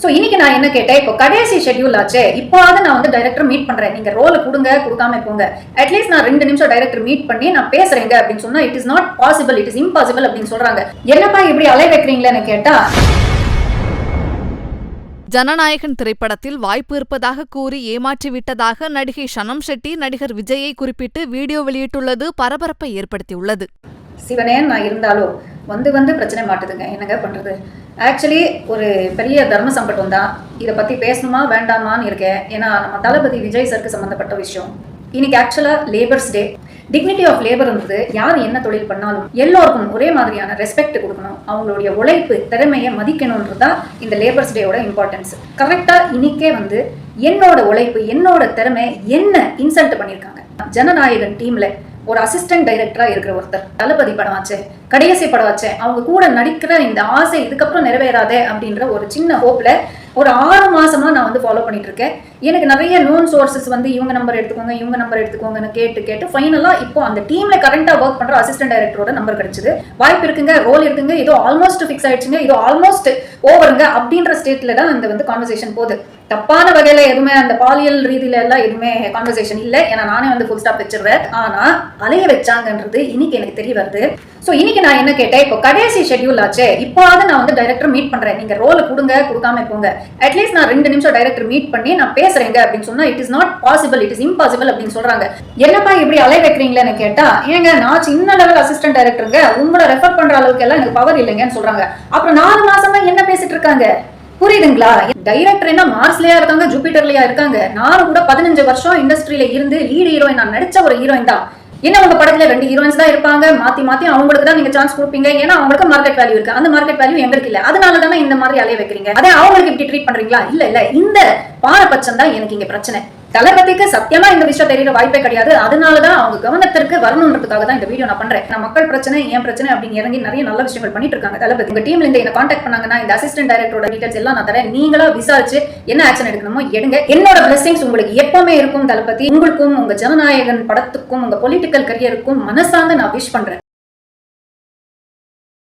So இன்னைக்கு நான் என்ன கேட்டேன், இப்போ கடைசி ஷெட்யூல் ஆச்சு, இப்போவாவது நான் வந்து டைரக்டர் மீட் பண்றேன், நீங்க ரோல் கொடுங்க கொடுக்காம போங்க, அட்லீஸ்ட் நான் 2 நிமிஷம் டைரக்டர் மீட் பண்ணி நான் பேசுறேங்க அப்படின்னு சொன்னா it is not possible, it is impossible அப்படின்னு சொல்றாங்க. என்னப்பா இப்படி அலை வைக்கிறீங்களேன்னு கேட்டா, ஜனநாயகன் திரைப்படத்தில் வாய்ப்பு இருப்பதாக கூறி ஏமாற்றிவிட்டதாக நடிகை சனம் ஷெட்டி நடிகர் விஜயை குறிப்பிட்டு வீடியோ வெளியிட்டுள்ளது பரபரப்பை ஏற்படுத்தியுள்ளது. சிவனேன் நான் இருந்தாலும் வந்து பிரச்சனை மாட்டுதுங்க, என்னங்க பண்றது. ஆக்சுவலி ஒரு பெரிய தர்ம சங்கடம் தான், இதை பத்தி பேசணுமா வேண்டாமான்னு இருக்கேன். ஏன்னா நம்ம தளபதி விஜய் சருக்கு சம்பந்தப்பட்ட விஷயம். இன்னைக்கு ஆக்சுவலா லேபர்ஸ் டே. டிக்னிட்டி ஆஃப் லேபர்ன்றது யார் என்ன தொழில் பண்ணாலும் எல்லோருக்கும் ஒரே மாதிரியான ரெஸ்பெக்ட் கொடுக்கணும், அவங்களுடைய உழைப்பு திறமையை மதிக்கணும்ன்றதுதான் இந்த லேபர்ஸ் டேயோட இம்பார்ட்டன்ஸ். கரெக்டா இன்னைக்கே வந்து என்னோட உழைப்பு என்னோட திறமை என்ன இன்சல்ட் பண்ணியிருக்காங்க. ஜனநாயகன் டீம்ல ஒரு அசிஸ்டன்ட் டைரக்டரா இருக்கிற ஒருத்தர், தளபதி படம் ஆச்சு, கடைசி படம் ஆச்சு, அவங்க கூட நடிக்கிற இந்த ஆசை இதுக்கப்புறம் நிறைவேறாதே அப்படின்ற ஒரு சின்ன ஹோப்ல ஒரு 6 மாசமா நான் வந்து ஃபாலோ பண்ணிட்டு இருக்கேன். எனக்கு நிறைய நோன் சோர்சஸ் வந்து இவங்க நம்பர் எடுத்துக்கோங்கன்னு கேட்டு ஃபைனலா இப்போ அந்த டீம்ல கரண்டா ஒர்க் பண்ற அசிஸ்டன்ட் டைரக்டரோட நம்பர் கிடைச்சது. வாய்ப்பு இருக்குங்க, ரோல் இருக்குங்க, இதோ ஆல்மோஸ்ட் ஃபிக்ஸ் ஆயிடுச்சுங்க, இதோ ஆல்மோஸ்ட் ஓவருங்க அப்படின்ற ஸ்டேட்ல தான் இந்த வந்து கான்வர்சேஷன் போகுது. தப்பான வகையில எதுவுமே அந்த பாலியல் ரீதியில எல்லாம் எதுவுமே கான்வர்சேஷன் இல்லை, ஏன்னா நானே வந்து ஃபுல் ஸ்டாப் வச்சிருவேன். ஆனா அலைய வச்சாங்கன்றது இன்னைக்கு எனக்கு தெரிய வருது. ஸோ இன்னைக்கு நான் என்ன கேட்டேன், இப்போ கடைசி ஷெட்யூல் ஆச்சு, இப்போவாவது நான் வந்து டைரக்டர் மீட் பண்றேன், நீங்க ரோல் கொடுங்க கொடுக்காம போங்க, அட்லீஸ்ட் நான் 2 நிமிஷம் டைரக்டர் மீட் பண்ணி நான் பேசுறேங்க அப்படின்னு சொன்னா it is not possible, it is impossible அப்படின்னு சொல்றாங்க. என்னப்பா இப்படி அலை வைக்கிறீங்களேன்னு கேட்டா, ஏங்க நான் சின்ன லெவல் அசிஸ்டன்ட் டைரக்டருங்க, உங்களை ரெஃபர் பண்ற அளவுக்கு எல்லாம் எனக்கு பவர் இல்லைங்கன்னு சொல்றாங்க. அப்புறம் 4 மாசமா என்ன பேசிட்டு இருக்காங்க, புரியுதுங்களா? டைரக்டர் என்ன மார்ஸ்லயா இருக்காங்க, ஜூபிட்டர்லயா இருக்காங்க. நானும் கூட 15 வருஷம் இண்டஸ்ட்ரியில இருந்து லீட் ஹீரோயின் நான் நடிச்ச ஒரு ஹீரோயின் தான். என்ன உங்க படத்துல 2 ஹீரோயின்ஸ் தான் இருப்பாங்க, மாத்தி அவங்களுக்கு தான் நீங்க சான்ஸ் கொடுப்பீங்க, ஏன்னா அவங்களுக்கு மார்க்கெட் வேல்யூ இருக்கு, அந்த மார்க்கெட் வேல்யூ எங்களுக்கு இல்ல, அதனால தானே இந்த மாதிரி அலைய வைக்கிறீங்க. அதே அவங்களுக்கு இப்படி ட்ரீட் பண்றீங்களா? இல்ல இந்த பாரபட்சம் தான் எனக்கு இங்க பிரச்சனை. தளபதிக்கு சத்தியமா இந்த விஷயம் தெரியற வாய்ப்பே கிடையாது, அதனாலதான் அவங்க கவனத்திற்கு வரணுன்றதுக்காக தான் இந்த வீடியோ நான் பண்றேன். நான் மக்கள் பிரச்சனை ஏன் பிரச்சனை அப்படின்னு இறங்கி நிறைய நல்ல விஷயங்கள் பண்ணிட்டு இருக்காங்க தளபதி. உங்க டீம்ல இந்த என்ன கான்டாக்ட் பண்ணாங்கன்னா இந்த அசிஸ்டன்ட் டைரக்டரோட டீடைல்ஸ் எல்லாம் நான் தரேன், நீங்களா விசாரிச்சு என்ன ஆக்ஷன் எடுக்கணுமோ எடுங்க. என்னோட பிளெஸிங்ஸ் உங்களுக்கு எப்பவுமே இருக்கும் தளபதி. உங்களுக்கும் உங்க ஜனநாயகன் படத்துக்கும் உங்க பொலிட்டிக்கல் கரியருக்கும் மனசார்ந்து நான் விஷ் பண்றேன்.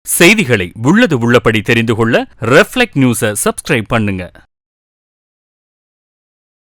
செய்திகளை உள்ளது உள்ளபடி தெரிந்து கொள்ள ரெஃப்ளெக்ட் நியூஸை சப்ஸ்கிரைப் பண்ணுங்க.